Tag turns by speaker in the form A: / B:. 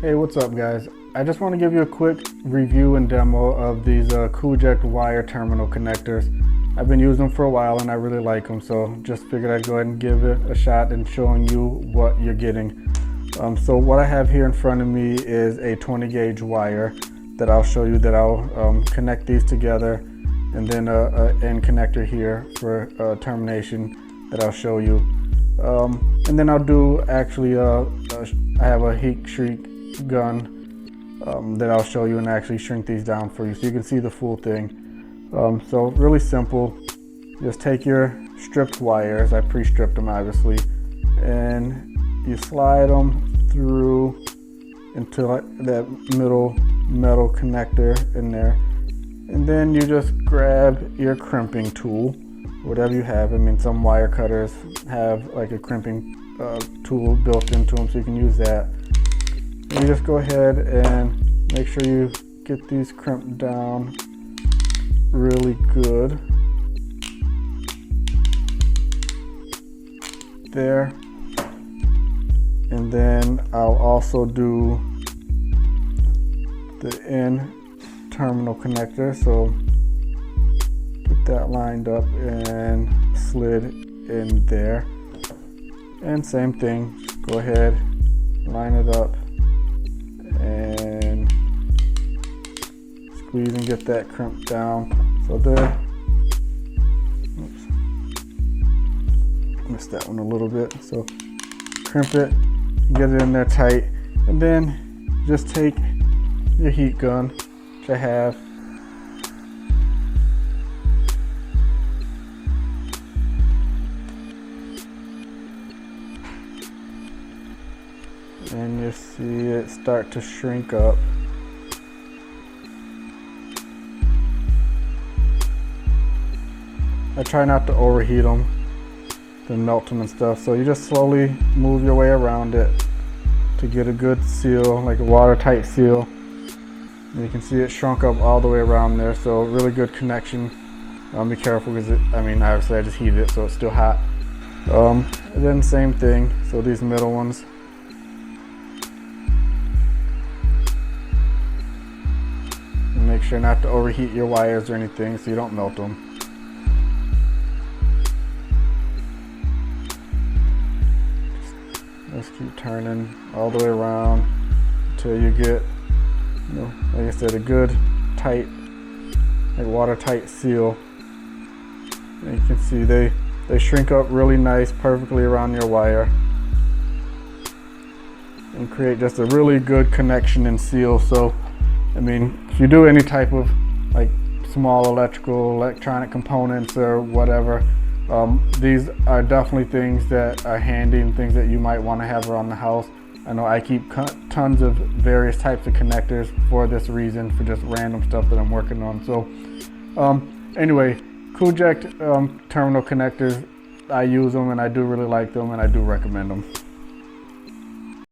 A: Hey, what's up guys? I just want to give you a quick review and demo of these CoolJect wire terminal connectors. I've been using them for a while and I really like them, so just figured I'd go ahead and give it a shot in showing you what you're getting. So what I have here in front of me is a 20 gauge wire that I'll show you, that I'll connect these together, and then an end connector here for termination that I'll show you. And then I'll do actually I have a heat shrink gun that I'll show you and actually shrink these down for you so you can see the full thing. So really simple. Just take your stripped wires, I pre-stripped them obviously, and you slide them through into that middle metal connector in there, and then you just grab your crimping tool, whatever you have. I mean, some wire cutters have like a crimping tool built into them, so you can use that. You just go ahead and make sure you get these crimped down really good. There. And then I'll also do the end terminal connector, so get that lined up and slid in there. And same thing, go ahead, line it up and squeeze and get that crimped down. So there, oops, missed that one a little bit. So crimp it, get it in there tight, and then just take your heat gun, which I have, and you see it start to shrink up. I try not to overheat them, to melt them and stuff, so you just slowly move your way around it to get a good seal, like a watertight seal. And you can see it shrunk up all the way around there, so really good connection. Be careful because obviously I just heated it, so it's still hot. And then same thing, so these middle ones. And make sure not to overheat your wires or anything so you don't melt them. Just keep turning all the way around until you get, like I said, a good tight, like watertight seal. And you can see they shrink up really nice, perfectly around your wire, and create just a really good connection and seal. So, if you do any type of like small electronic components or whatever, these are definitely things that are handy and things that you might want to have around the house. I know I keep tons of various types of connectors for this reason, for just random stuff that I'm working on. So anyway, CoolJect terminal connectors, I use them and I do really like them and I do recommend them.